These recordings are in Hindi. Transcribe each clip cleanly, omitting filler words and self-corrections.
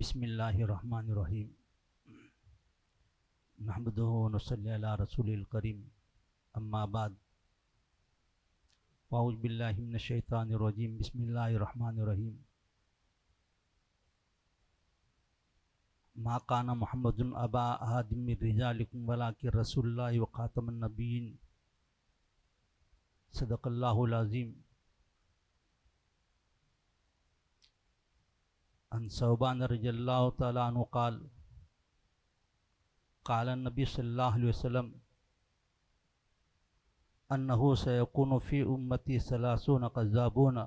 बिस्मिल्लाहिर्रहमानिर्रहीम नहमदुहु व नसल्ली अला रसूलिल करीम अम्मा बाद अऊज़ु बिल्लाहि मिनश शैतानिर रजीम बिस्मिल्लाहिर्रहमानिर्रहीम मा काना मुहम्मदुन अबा अहदिम मिर रिजालिकुम वलाकिन रसूलुल्लाहि व खातमुन नबिय्यीन सदक़ल्लाहुल अज़ीम। अन सौबान रज़ियल्लाहु तआला अन्हु क़ाल क़ाल नबी सल्लल्लाहु अलैहि वसल्लम अन्नहु सयकुनु फ़ी उम्मती सलासून कज़्ज़ाबून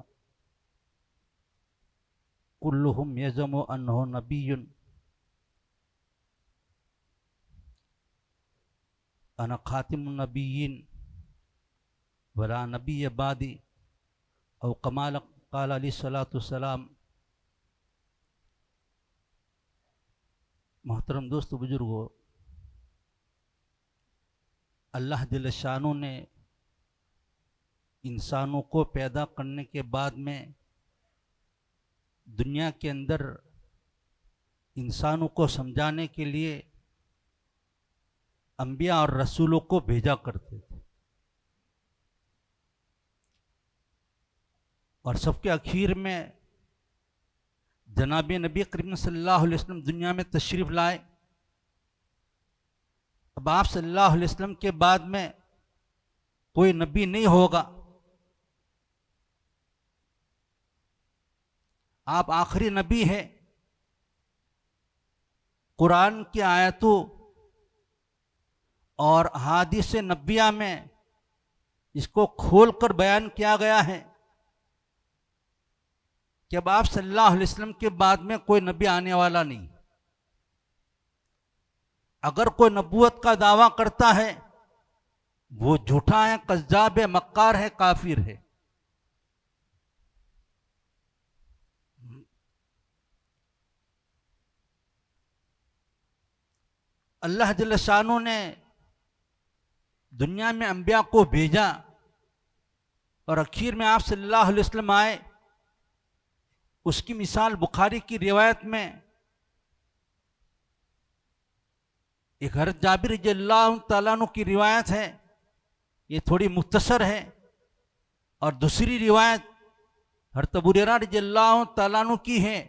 कुल्लुहुम यज़मु अन्नहु नबिय्युन अना ख़ातिमुन नबिय्यीन वला नबिय्य बादी औ कमा क़ाल अलैहिस्सलातु वस्सलाम। मोहतरम दोस्त बुजुर्गों, अल्लाह जल्ल शानो ने इंसानों को पैदा करने के बाद में दुनिया के अंदर इंसानों को समझाने के लिए अंबिया और रसूलों को भेजा करते थे। और सबके आखिर में जनाब नबी करीम सल्लल्लाहु अलैहि वसल्लम दुनिया में तशरीफ़ लाए। अब आप सल्लल्लाहु अलैहि वसल्लम के बाद में कोई नबी नहीं होगा, आप आखिरी नबी है। कुरान की आयतों और हादीस नबिया में इसको खोलकर बयान किया गया है कि अब आप सल्लल्लाहु अलैहि वसल्लम के बाद में कोई नबी आने वाला नहीं। अगर कोई नबूवत का दावा करता है वो झूठा है, कज़्ज़ाब है, मक्कार है, काफिर है। अल्लाह जल्ल शानो ने दुनिया में अंबिया को भेजा और आखिर में आप सल्लल्लाहु अलैहि वसल्लम आए। उसकी मिसाल बुखारी की रिवायत में एक हज़रत जाबिर रज़ियल्लाहु तआला अन्हु की रिवायत है, ये थोड़ी मुख्तसर है। और दूसरी रिवायत हज़रत अबू हुरैरा रज़ियल्लाहु तआला अन्हु की है,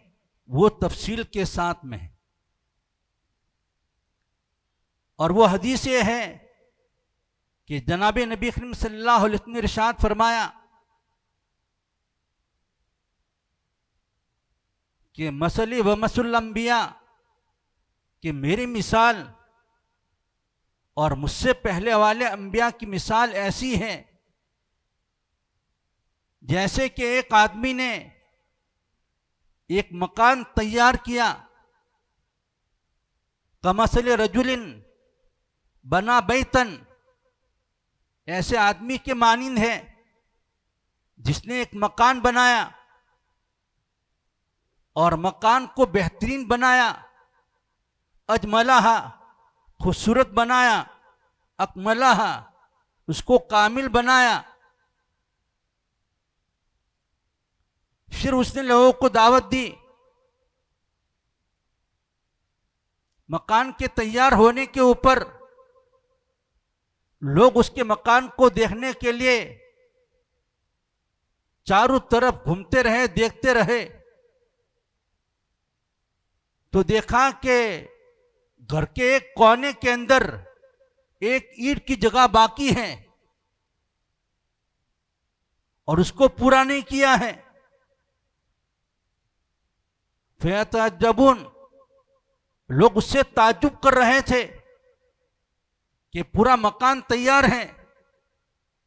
वो तफसील के साथ में है। और वो हदीस ये है कि जनाब नबी करीम सल्लल्लाहु अलैहि वसल्लम ने इरशाद फरमाया कि मसली व मसुल अंबिया, कि मेरी मिसाल और मुझसे पहले वाले अंबिया की मिसाल ऐसी है जैसे कि एक आदमी ने एक मकान तैयार किया। कमसल रजुलिन बना बैतन, ऐसे आदमी के मानिंद है जिसने एक मकान बनाया और मकान को बेहतरीन बनाया। अजमलाहा, खूबसूरत बनाया। अकमलाहा, उसको कामिल बनाया। फिर उसने लोगों को दावत दी। मकान के तैयार होने के ऊपर लोग उसके मकान को देखने के लिए चारों तरफ घूमते रहे, देखते रहे। तो देखा कि घर के एक कोने के अंदर एक ईंट की जगह बाकी है और उसको पूरा नहीं किया है। फयतअज्जबून, लोग उससे ताज्जुब कर रहे थे कि पूरा मकान तैयार है,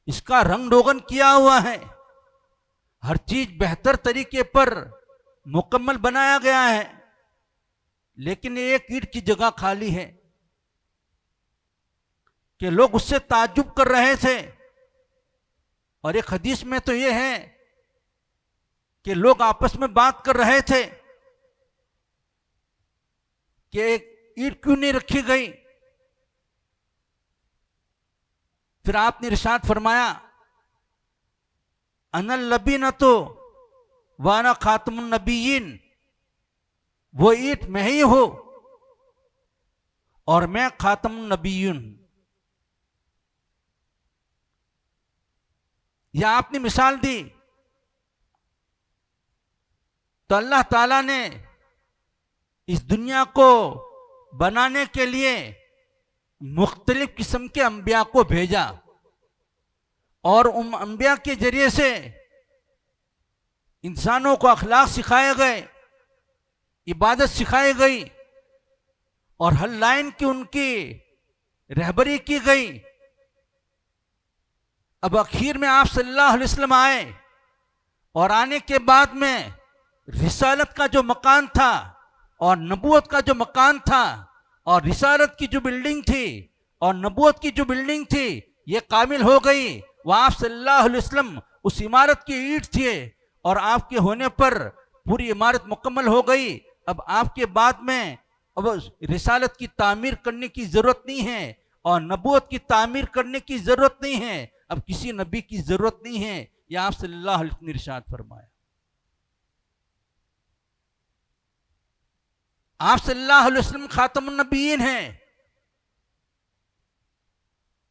इसका रंग रोगन किया हुआ है, हर चीज बेहतर तरीके पर मुकम्मल बनाया गया है, लेकिन एक ईंट की जगह खाली है। कि लोग उससे ताज्जुब कर रहे थे। और एक हदीस में तो यह है कि लोग आपस में बात कर रहे थे कि एक ईंट क्यों नहीं रखी गई। फिर आपने इरशाद फरमाया, अनल लबीनतो वाना खातमुन नबिय्यीन, वो ईंट मैं ही हूं और मैं खातमुन नबीय्यीन। यह आपने मिसाल दी तो अल्लाह ताला ने इस दुनिया को बनाने के लिए मुख्तलिफ किस्म के अंबिया को भेजा और उन अंबिया के जरिए से इंसानों को अखलाक सिखाए गए, इबादत सिखाई गई और हर लाइन की उनकी रहबरी की गई। अब आखिर में आप सल्लल्लाहु अलैहि वसल्लम आए और आने के बाद में रिसालत का जो मकान था और नबूवत का जो मकान था और रिसालत की जो बिल्डिंग थी और नबूवत की जो बिल्डिंग थी ये कामिल हो गई। वह आप सल्लल्लाहु अलैहि वसल्लम उस इमारत की ईंट थे और आपके होने पर पूरी इमारत मुकम्मल हो गई। अब आपके बाद में अब रिसालत की तामीर करने की जरूरत नहीं है और नबूवत की तामीर करने की जरूरत नहीं है। अब किसी नबी की जरूरत नहीं है। यह आप सल्लल्लाहु अलैहि वसल्लम ने इरशाद फरमाया। आप सल्लल्लाहु अलैहि वसल्लम खातमुन नबीय्यीन हैं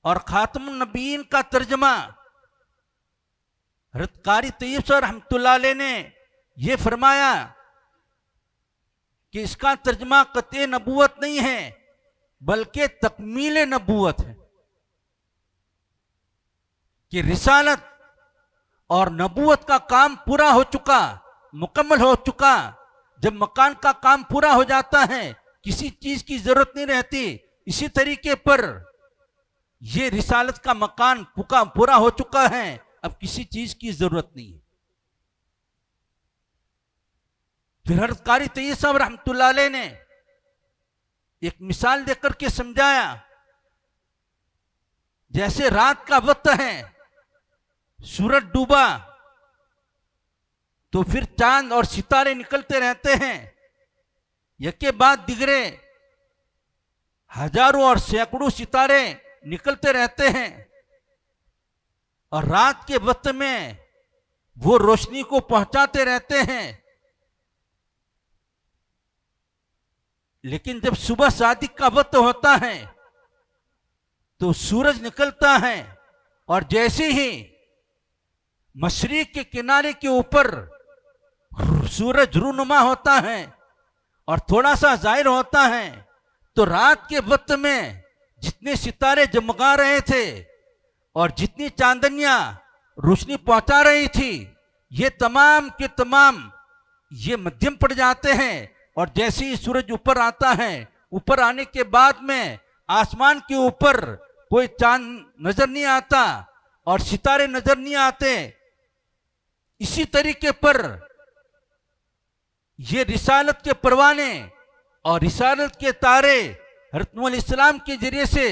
और खातमुन नबीय्यीन का तर्जमा हज़रत कारी तय्यब साहब रहमतुल्लाह अलैह ने यह फरमाया कि इसका तर्जमा कत्ए नबूवत नहीं है बल्कि तकमील नबूवत है कि रिसालत और नबूवत का काम पूरा हो चुका, मुकम्मल हो चुका। जब मकान का काम पूरा हो जाता है किसी चीज की जरूरत नहीं रहती। इसी तरीके पर यह रिसालत का मकान पूरा हो चुका है, अब किसी चीज की जरूरत नहीं है। फिर हज़रत कारी तय्यब साहब रहमतुल्लाह अलैह ने एक मिसाल देकर के समझाया, जैसे रात का वक्त है, सूरज डूबा तो फिर चांद और सितारे निकलते रहते हैं, यके बाद दिगरे हजारों और सैकड़ों सितारे निकलते रहते हैं और रात के वक्त में वो रोशनी को पहुंचाते रहते हैं। लेकिन जब सुबह सादिक का वक्त होता है तो सूरज निकलता है और जैसे ही मशरिक के किनारे के ऊपर सूरज रूनुमा होता है और थोड़ा सा जाहिर होता है तो रात के वक्त में जितने सितारे जमगा रहे थे और जितनी चांदनियां रोशनी पहुंचा रही थी ये तमाम के तमाम ये मध्यम पड़ जाते हैं और जैसे ही सूरज ऊपर आता है, ऊपर आने के बाद में आसमान के ऊपर कोई चांद नजर नहीं आता और सितारे नजर नहीं आते। इसी तरीके पर ये रिसालत के परवाने और रिसालत के तारे हज़रत नूह अलैहिस्सलाम के जरिए से,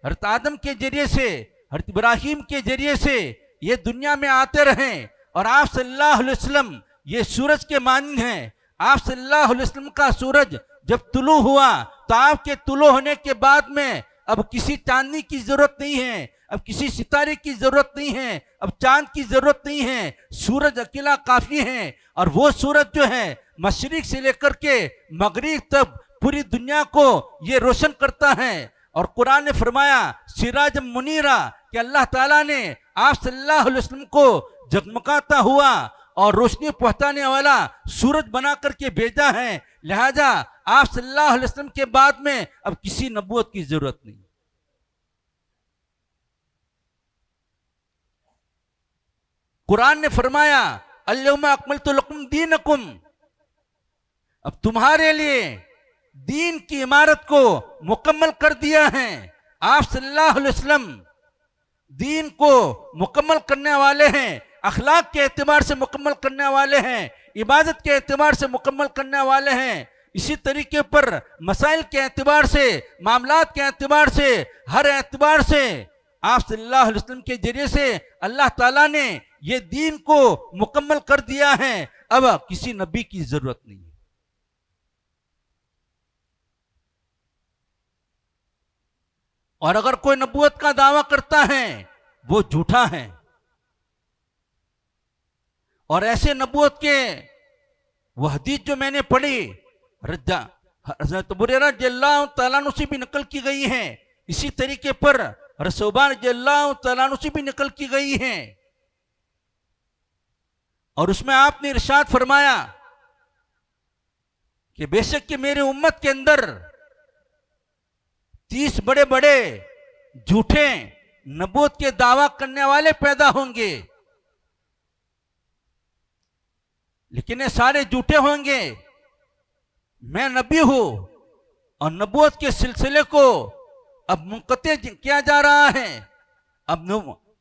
हज़रत आदम के जरिए से, हज़रत इब्राहिम के जरिए से ये दुनिया में आते रहे और आप सल्लल्लाहु अलैहि वसल्लम ये सूरज के मानिंद हैं। आप सल्लल्लाहु अलैहि वसल्लम का सूरज जब तुलू हुआ तो आपके तुलू होने के बाद में अब किसी चांदनी की जरूरत नहीं है, अब किसी सितारे की जरूरत नहीं है, अब चांद की जरूरत नहीं है, सूरज अकेला काफी है। और वो सूरज जो है मशरिक से लेकर के मगरिब तक पूरी दुनिया को ये रोशन करता है। और कुरान ने फरमाया सिराज मुनीरा कि अल्लाह ताला ने आप सल्लल्लाहु अलैहि वसल्लम को जगमगाता हुआ और रोशनी पहुंचाने वाला सूरज बना करके भेजा है। लिहाजा आप सल्लल्लाहु अलैहि वसल्लम के बाद में अब किसी नबूवत की जरूरत नहीं। कुरान ने फरमाया अल-यौमा अकमलतु लकुम दीनकुम, अब तुम्हारे लिए दीन की इमारत को मुकम्मल कर दिया है। आप सल्लल्लाहु अलैहि वसल्लम दीन को मुकम्मल करने वाले हैं, अखलाक के एतबार से मुकम्मल करने वाले हैं, इबादत के एतबार से मुकम्मल करने वाले हैं। इसी तरीके पर मसाइल के एतबार से, मामलात के एतबार से, हर एतबार से आप सल्लल्लाहु अलैहि वसल्लम के जरिए से अल्लाह ताला ने ये दीन को मुकम्मल कर दिया है। अब किसी नबी की जरूरत नहीं है। और अगर कोई नबूवत का दावा करता है वो झूठा है। और ऐसे नबूवत के वो हदीस जो मैंने पढ़ी हज़रत अबू हुरैरा रज़ियल्लाहु तआला अन्हु से भी नकल की गई हैं। इसी तरीके पर हज़रत सौबान रज़ियल्लाहु तआला अन्हु से भी नकल की गई हैं। और उसमें आपने इरशाद फरमाया कि बेशक कि मेरे उम्मत के अंदर 30 बड़े बड़े झूठे नबूवत के दावा करने वाले पैदा होंगे, लेकिन ये सारे झूठे होंगे। मैं नबी हूं और नबूवत के सिलसिले को अब मुनक़ते किया जा रहा है। अब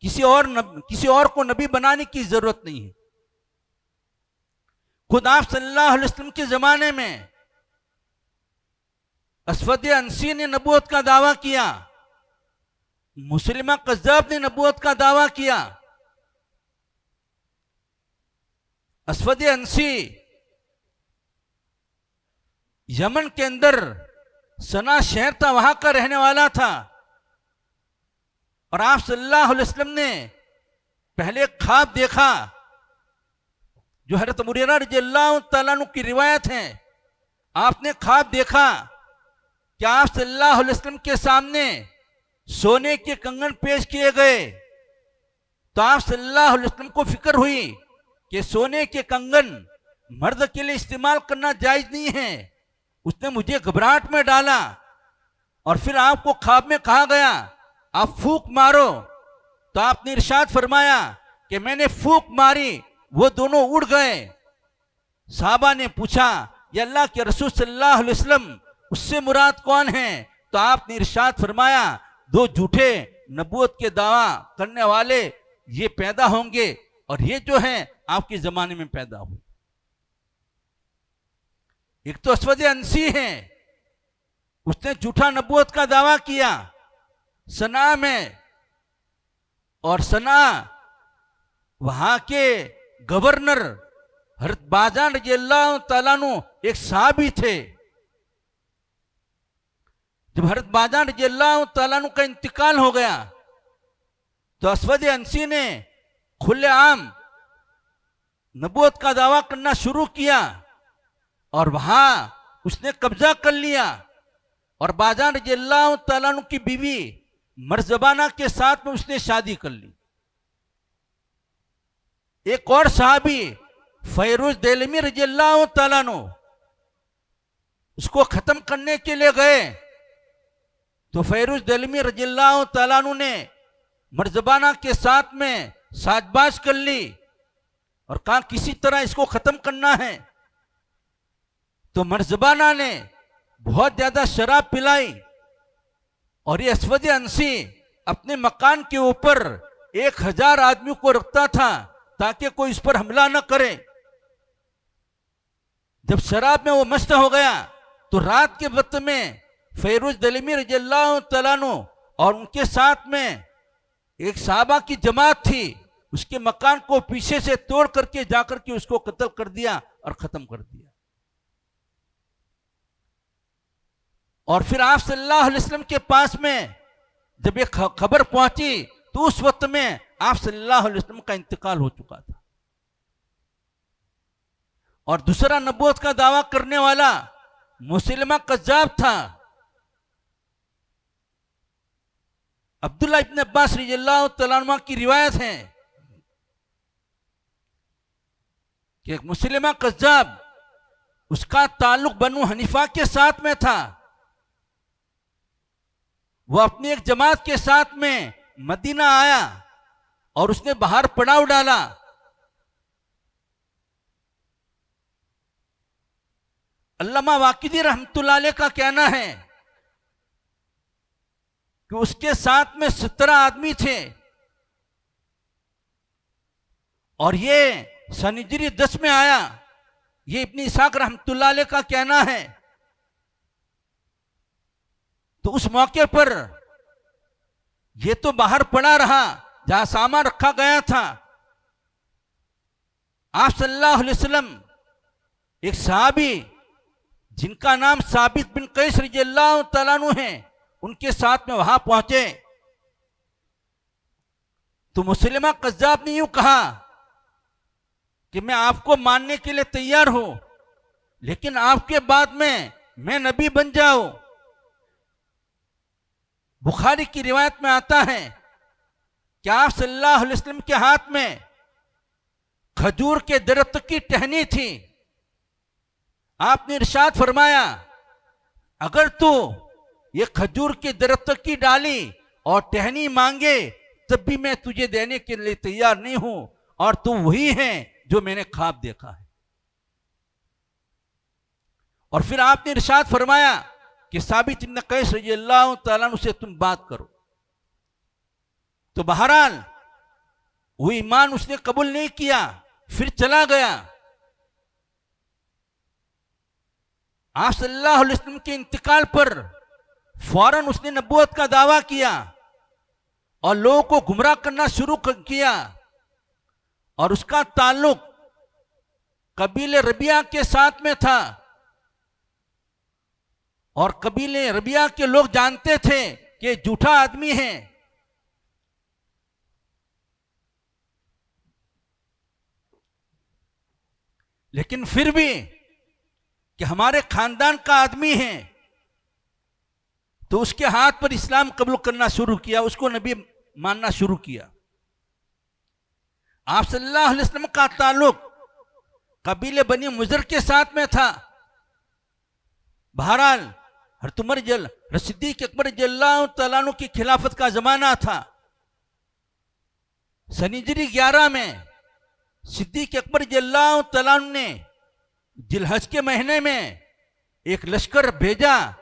किसी और को नबी बनाने की जरूरत नहीं है। खुद आप सल्लल्लाहु अलैहि वसल्लम के जमाने में अस्वद अंसी ने नबूवत का दावा किया, मुसलिमा कज़्ज़ाब ने नबूवत का दावा किया। अस्वद अंसी यमन के अंदर सना शहर था, वहां का रहने वाला था। और आप सल्लल्लाहु अलैहि वसल्लम ने पहले ख्वाब देखा, जो हज़रत अबू हुरैरा रज़ियल्लाहु तआला अन्हु की रिवायत है। आपने ख्वाब देखा कि आप सल्लल्लाहु अलैहि वसल्लम के सामने सोने के कंगन पेश किए गए। तो आप सल्लल्लाहु अलैहि वसल्लम को फिक्र हुई कि सोने के कंगन मर्द के लिए इस्तेमाल करना जायज नहीं है। उसने मुझे घबराहट में डाला और फिर आपको ख्वाब में कहा गया आप फूंक मारो। तो आपने इरशाद फरमाया कि मैंने फूंक मारी, वो दोनों उड़ गए। साहबा ने पूछा, या अल्लाह के रसूल सल्लल्लाहु अलैहि वसल्लम, उससे मुराद कौन है? तो आपने इरशाद फरमाया 2 झूठे नबूवत के दावा करने वाले ये पैदा होंगे, और ये जो है आपके जमाने में पैदा हुए। एक तो अस्वद अंसी है, उसने झूठा नबूवत का दावा किया सना में, और सना वहां के गवर्नर हज़रत बाजान रज़ियल्लाहु तआला अन्हु एक सहाबी थे। जब हज़रत बाजान रज़ियल्लाहु तआला अन्हु का इंतकाल हो गया तो अस्वद अंसी ने खुलेआम नबूवत का दावा करना शुरू किया और वहां उसने कब्जा कर लिया। और बाजान रज़ियल्लाहु तआला अन्हु की बीवी मरज़बाना के साथ में उसने शादी कर ली। एक और सहाबी फैरूज देलमी रज़ियल्लाहु तआला अन्हु उसको खत्म करने के लिए गए। तो फैरूज देलमी रज़ियल्लाहु तआला अन्हु ने मरज़बाना के साथ में साजबाज कर ली और कहा किसी तरह इसको खत्म करना है। तो मरज़बाना ने बहुत ज्यादा शराब पिलाई और ये अस्वद अंसी अपने मकान के ऊपर 1000 आदमियों को रखता था ताकि कोई इस पर हमला न करे। जब शराब में वो मस्त हो गया तो रात के वक्त में फैरूज देलमी रज़ियल्लाहु तआला अन्हु और उनके साथ में एक सहाबा की जमात थी, उसके मकान को पीछे से तोड़ करके जाकर के उसको कत्ल कर दिया और खत्म कर दिया। और फिर आप सल्लल्लाहु अलैहि वसल्लम के पास में जब ये खबर पहुंची तो उस वक्त में आप सल्लल्लाहु अलैहि वसल्लम का इंतकाल हो चुका था। और दूसरा नबूवत का दावा करने वाला मुसलिमा कज़्ज़ाब था। अब्दुल्लाह इब्न अब्बास रज़ियल्लाहु तआला अन्हुमा की रिवायत है कि एक मुसलिमा कज़्ज़ाब, उसका ताल्लुक बनु हनीफा के साथ में था। वो अपनी एक जमात के साथ में मदीना आया और उसने बाहर पड़ाव डाला। अल्लामा वाकिदी रहमतुल्लाह अलैह का कहना है कि उसके साथ में 17 आदमी थे और ये सन हिजरी 10 में आया। ये इब्न इसाक रहमतुल्लाह अलैह का कहना है। तो उस मौके पर ये तो बाहर पड़ा रहा जहां सामान रखा गया था। आप सल्लल्लाहु अलैहि वसल्लम एक सहाबी जिनका नाम साबित बिन कैस रज़ियल्लाहु तआला अन्हु है, उनके साथ में वहां पहुंचे। तो मुसलिमा कज़्ज़ाब ने यूं कहा कि मैं आपको मानने के लिए तैयार हूं, लेकिन आपके बाद में मैं नबी बन जाऊं। बुखारी की रिवायत में आता है कि आप सल्लल्लाहु अलैहि वसल्लम के हाथ में खजूर के दरख्त की टहनी थी। आपने इरशाद फरमाया, अगर तू ये खजूर के दरख्त की डाली और टहनी मांगे तब भी मैं तुझे देने के लिए तैयार नहीं हूं, और तू वही है जो मैंने ख्वाब देखा है। और फिर आपने इरशाद फरमाया कि साबित इब्न कैस रज़ियल्लाहु तआला अन्हु से तुम बात करो। तो बहरहाल वो ईमान उसने कबूल नहीं किया, फिर चला गया। आप सल्लल्लाहु अलैहि वसल्लम के इंतकाल पर फौरन उसने नबूवत का दावा किया और लोगों को गुमराह करना शुरू किया। और उसका ताल्लुक कबीले रबिया के साथ में था, और कबीले रबिया के लोग जानते थे कि झूठा आदमी है। लेकिन फिर भी कि हमारे खानदान का आदमी है, तो उसके हाथ पर इस्लाम कबूल करना शुरू किया, उसको नबी मानना शुरू किया। आप सल्लल्लाहु अलैहि वसल्लम का ताल्लुक कबीले बनी मुजर के साथ में था। बहरहाल हज़रत उमर सिद्दीक़ अकबर रज़ियल्लाहु तआला अन्हु की खिलाफत का जमाना था। सन हिजरी 11 में सिद्दीक़ अकबर रज़ियल्लाहु तआला अन्हु ने जिलहज के महीने में एक लश्कर भेजा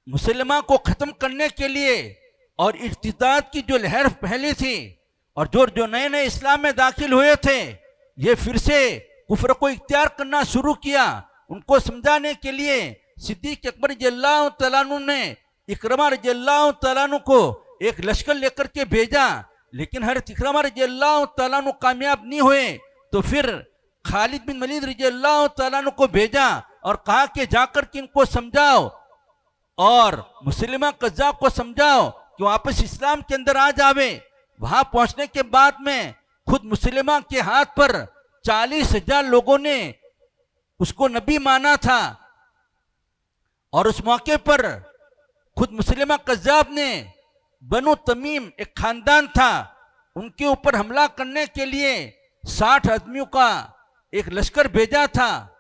मुसलमान को खत्म करने के लिए, और इर्तिदाद की जो लहर फैली थी और जो नए नए इस्लाम में दाखिल हुए थे, ये फिर से कुफ्र को इख्तियार करना शुरू किया। उनको समझाने के लिए सिद्दीक़ अकबर रज़ियल्लाहु तआला अन्हु ने इकरमा रज़ियल्लाहु तआला अन्हु को एक लश्कर लेकर के भेजा, लेकिन हज़रत इकरमा रज़ियल्लाहु तआला अन्हु कामयाब नहीं हुए। तो फिर खालिद बिन वलीद रज़ियल्लाहु तआला अन्हु को भेजा और कहा कि जाकर के इनको समझाओ और मुसलिमा कज़्ज़ाब को समझाओ कि वापस इस्लाम के अंदर आ जावे। वहां पहुंचने के बाद में खुद मुसलिमा के हाथ पर 40,000 लोगों ने उसको नबी माना था, और उस मौके पर खुद मुसलिमा कज़्ज़ाब ने बनु तमीम एक खानदान था, उनके ऊपर हमला करने के लिए 60 आदमियों का एक लश्कर भेजा था।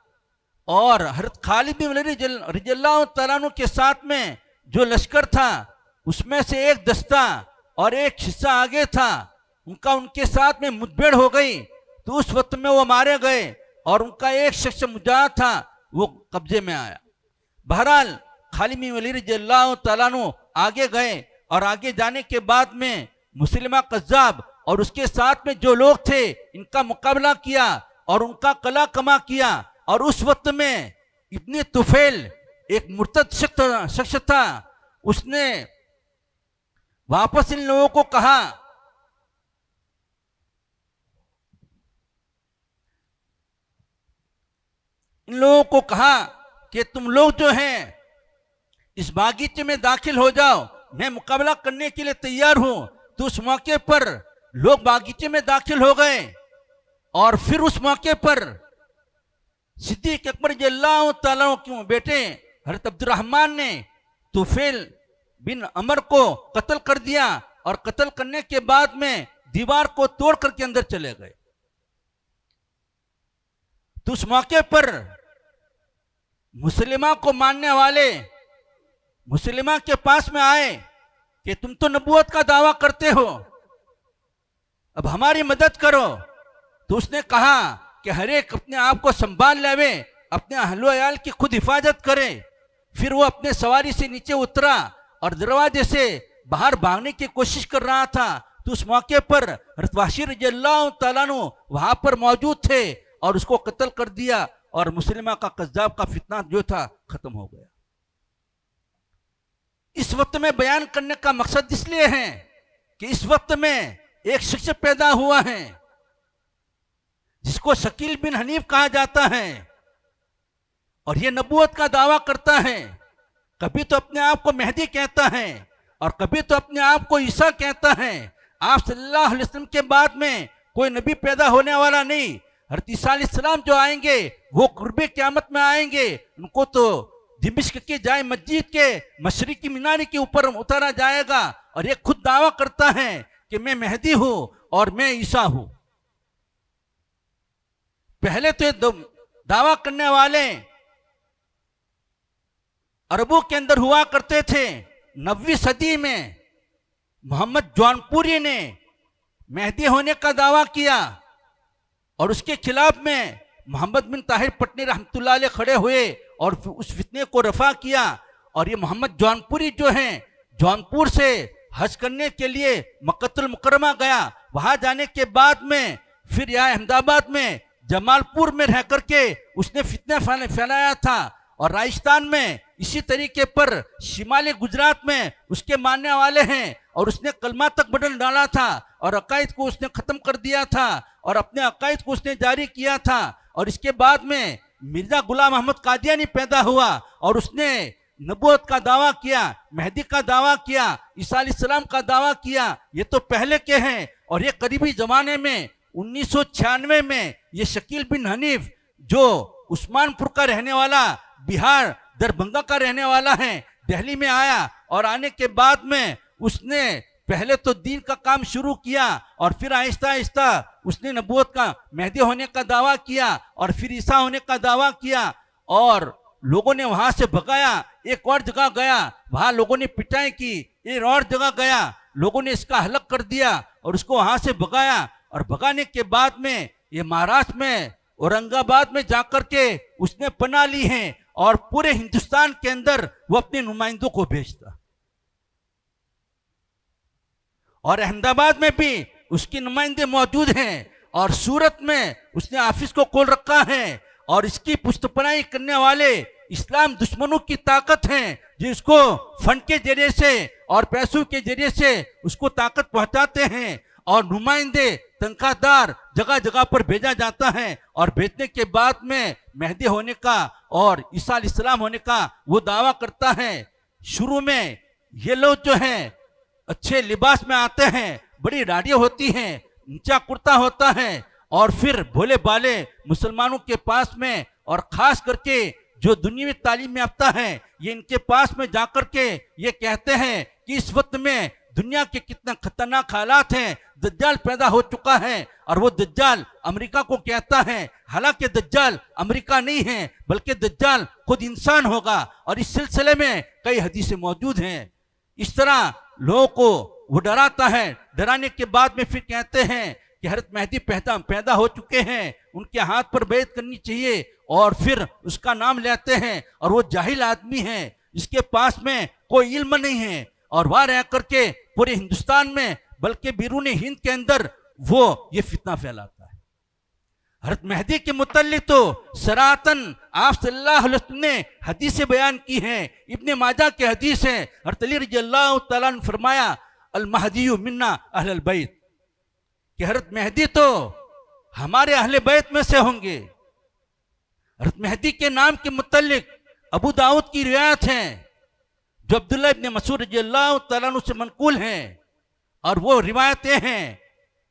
और हज़रत खालिद बिन वलीद रज़ियल्लाहु तआला अन्हु के साथ में जो लश्कर था, उसमें से एक दस्ता और एक हिस्सा आगे था, उनके साथ में मुठभेड़ हो गई। तो उस वक्त में वो मारे गए और उनका एक शख्स मुजाहिद था, वो कब्जे में आया। बहरहाल खालिद बिन वलीद रज़ियल्लाहु तआला अन्हु आगे गए, और आगे जाने के बाद में मुसलिमा कज़्ज़ाब और उसके साथ में जो लोग थे, इनका मुकाबला किया और उनका कला कमा किया। और उस वक्त में इब्ने तुफैल एक मुर्तद शख्स था, उसने वापस इन लोगों को कहा कि तुम लोग जो हैं इस बागीचे में दाखिल हो जाओ, मैं मुकाबला करने के लिए तैयार हूं। तो उस मौके पर लोग बागीचे में दाखिल हो गए, और फिर उस मौके पर सिद्दीक़ अकबर रज़ियल्लाहु तआला अन्हु के बेटे हज़रत अब्दुर्रहमान ने तुफैल बिन अमर को कत्ल कर दिया, और कत्ल करने के बाद में दीवार को तोड़ करके अंदर चले गए। तो उस मौके पर मुसलिमा को मानने वाले मुसलिमा के पास में आए कि तुम तो नबूवत का दावा करते हो, अब हमारी मदद करो। तो उसने कहा कि हर एक अपने आप को संभाल लेवे, अपने अहलो अयाल की खुद हिफाजत करे। फिर वो अपने सवारी से नीचे उतरा और दरवाजे से बाहर भागने की कोशिश कर रहा था। तो उस मौके पर हज़रत वहशी रज़ियल्लाहु तआला अन्हु वहां पर मौजूद थे और उसको कत्ल कर दिया, और मुसलिमा का कज़्ज़ाब का फितना जो था खत्म हो गया। इस वक्त में बयान करने का मकसद इसलिए है कि इस वक्त में एक शख्स पैदा हुआ है जिसको शकील बिन हनीफ कहा जाता है, और यह नबूवत का दावा करता है। कभी तो अपने आप को मेहदी कहता है और कभी तो अपने आप को ईसा कहता है। आप सल्लल्लाहु अलैहि वसल्लम के बाद में कोई नबी पैदा होने वाला नहीं। हज़रत ईसा अलैहिस्सलाम जो आएंगे वो कुर्बे क़यामत में आएंगे, उनको तो दिमिश्क के जाए मस्जिद के मशरिकी मीनारे के ऊपर उतारा जाएगा, और ये खुद दावा करता है कि मैं मेहदी हूं और मैं ईसा हूं। पहले तो दावा करने वाले अरबों के अंदर हुआ करते थे। 9वीं सदी में मोहम्मद जौनपुरी ने मेहदी होने का दावा किया, और उसके खिलाफ में मोहम्मद बिन ताहिर पटनी रहमतुल्लाह अलैह खड़े हुए और उस फितने को रफा किया। और ये मोहम्मद जौनपुरी जो हैं, जौनपुर से हज करने के लिए मक्कतुल मुकर्रमा गया। वहां जाने के बाद में फिर यहाँ अहमदाबाद में जमालपुर में रह करके उसने फितना फैलाया था, और राजस्थान में इसी तरीके पर शिमाली गुजरात में उसके मानने वाले हैं, और उसने कलमा तक बदल डाला था, और अकायद को उसने खत्म कर दिया था, और अपने अकायद को उसने जारी किया था। और इसके बाद में मिर्जा गुलाम अहमद कादियानी पैदा हुआ, और उसने नबूवत का दावा किया, मेहदी का दावा किया, ईसा अलैहिस्सलाम का दावा किया। ये तो पहले के हैं। और ये करीबी जमाने में 1996 में ये शकील बिन हनीफ जो उस्मानपुर का रहने वाला, बिहार दरभंगा का रहने वाला है, दिल्ली में आया, और आने के बाद में उसने पहले तो दीन का काम शुरू किया, और फिर आहिस्ता आहिस्ता उसने नबूवत का, मेहदी होने का दावा किया, और फिर ईसा होने का दावा किया। और लोगों ने वहां से भगाया, एक और जगह गया, वहां लोगों ने पिटाई की, एक और जगह गया, लोगों ने इसका हलक कर दिया और उसको वहां से भगाया। और भगाने के बाद में ये महाराष्ट्र में औरंगाबाद में जाकर के उसने पनाह ली है, और पूरे हिंदुस्तान के अंदर वो अपने नुमाइंदों को भेजता, और अहमदाबाद में भी उसके नुमाइंदे मौजूद हैं, और सूरत में उसने ऑफिस को खोल रखा है। और इसकी पुष्टपनाही करने वाले इस्लाम दुश्मनों की ताकत है, जो इसको फंड के जरिए से और पैसों के जरिए से उसको ताकत पहुंचाते हैं, और नुमाइंदे तनख्वाहदार जगह जगह पर भेजा जाता है। और भेजने के बाद में मेहदी होने का और ईसा अलैहिस्सलाम होने का वो दावा करता है। शुरू में ये लोग जो हैं अच्छे लिबास में आते हैं, बड़ी दाढ़ियां होती हैं, नीचा कुर्ता होता है, और फिर भोले भाले मुसलमानों के पास में, और खास करके जो दुनियावी तालीम याफ्ता है, ये इनके पास में जाकर के ये कहते हैं कि इस वक्त में दुनिया के कितना खतरनाक हालात हैं, दज्जाल पैदा हो चुका है, और वो दज्जाल अमेरिका को कहता है। हालांकि दज्जाल अमेरिका नहीं है, बल्कि दज्जाल खुद इंसान होगा, और इस सिलसिले में कई हदीसें मौजूद हैं। इस तरह लोगों को वो डराता है। डराने के बाद में फिर कहते हैं कि हज़रत मेहदी पैदा हो चुके हैं, उनके हाथ पर बैत करनी चाहिए, और फिर उसका नाम लेते हैं। और वो जाहिल आदमी है, इसके पास में कोई इल्म नहीं है, और वहां रह करके पूरे हिंदुस्तान में बल्कि बैरून हिंद के अंदर वो ये फितना फैलाता है। हज़रत मेहदी के मुतल्लिक तो सरातन आप सल्लल्लाहु अलैहि वसल्लम ने हदीस बयान की है। इब्ने माजा के हदीस है, हज़रत अली रज़ियल्लाहु तआला ने फरमाया अल महदी मिन्ना अहलल बैत, कि हज़रत मेहदी तो हमारे अहले बैत में से होंगे। हज़रत मेहदी के नाम के मुतल्लिक अबू दाऊद की रिवायत है, जो अब्दुल्लाह इब्ने मसूद रज़ियल्लाहु तआला अन्हु से मनकूल हैं, और वो रिवायतें हैं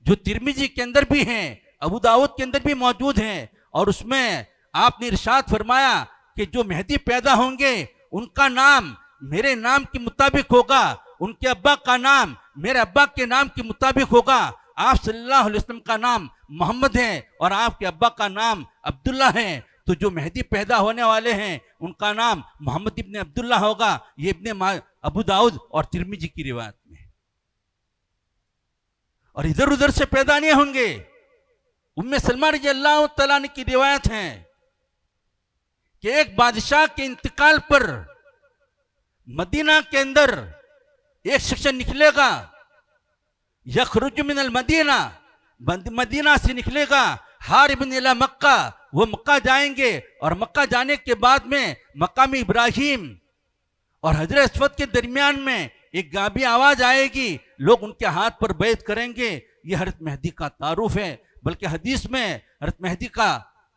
जो तिरमिजी के अंदर भी हैं, अबू दाऊद के अंदर भी मौजूद हैं। और उसमें आपने इरशाद फरमाया कि जो मेहदी पैदा होंगे उनका नाम मेरे नाम के मुताबिक होगा, उनके अब्बा का नाम मेरे अब्बा के नाम के मुताबिक होगा। आप सल्लल्लाहु अलैहि वसल्लम का नाम मोहम्मद है और आपके अब्बा का नाम अब्दुल्ला है, तो जो मेहदी पैदा होने वाले हैं उनका नाम मोहम्मद इब्ने अब्दुल्ला होगा। ये इब्ने अबू दाऊद और तिरमिजी की रिवायत में, और इधर उधर से पैदा नहीं होंगे। उम्मे सलमा रज़ियल्लाहु तआला की रिवायत है कि एक बादशाह के इंतकाल पर मदीना के अंदर एक शख्स निकलेगा, यखरुज मिनल मदीना, मदीना से निकलेगा, हारिबन इला मक्का, वो मक्का जाएंगे, और मक्का जाने के बाद में मकाम इब्राहिम और हजरत अस्वद के दरमियान में एक गाबी आवाज आएगी, लोग उनके हाथ पर बैत करेंगे। ये हज़रत मेहदी का तारुफ है। बल्कि हदीस में हज़रत मेहदी का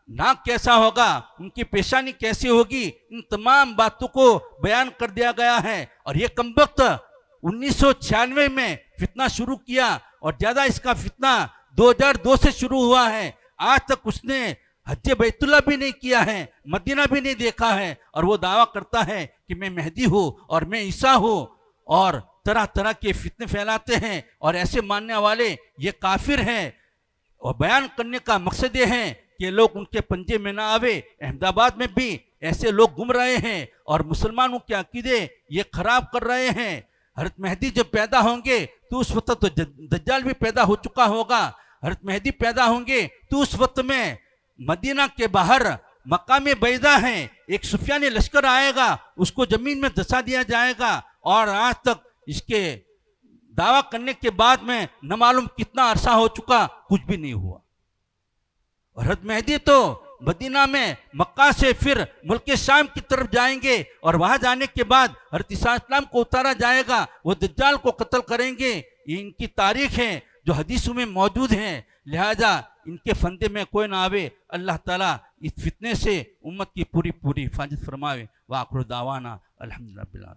नाक कैसा होगा, उनकी पेशानी कैसी होगी, इन तमाम बातों को बयान कर दिया गया है। और ये कमबख्त 1996 में फितना शुरू किया, और ज्यादा इसका फितना 2002 से शुरू हुआ है। आज तक उसने हज बैतुल्ला भी नहीं किया है, मदीना भी नहीं देखा है, और वो दावा करता है कि मैं मेहदी हूँ और मैं ईसा हूँ, और तरह तरह के फितने फैलाते हैं। और ऐसे मानने वाले ये काफिर हैं। और बयान करने का मकसद ये है कि लोग उनके पंजे में ना आवे। अहमदाबाद में भी ऐसे लोग घूम रहे हैं और मुसलमानों के अकीदे ये खराब कर रहे हैं। हज़रत मेहदी जब पैदा होंगे तो उस वक्त तो दज्जाल भी पैदा हो चुका होगा। हज़रत मेहदी पैदा होंगे तो उस वक्त में मदीना के बाहर मकाम बैदा है, एक सुफियानी लश्कर आएगा, उसको जमीन में धंसा दिया जाएगा। और आज तक इसके दावा करने के बाद में न मालूम कितना अरसा हो चुका, कुछ भी नहीं हुआ। और हज़रत मेहदी तो मदीना में मक्का से फिर मुल्क शाम की तरफ जाएंगे, और वहां जाने के बाद हज़रत ईसा इस्लाम को उतारा जाएगा, वो दज्जाल को कत्ल करेंगे। ये इनकी तारीख है जो हदीसों में मौजूद है। लिहाजा इनके फंदे में कोई ना आवे। अल्लाह ताला इस फितने से उम्मत की पूरी पूरी हिफाजत फरमावे। वाखिर दावाना अल्हम्दुलिल्लाह।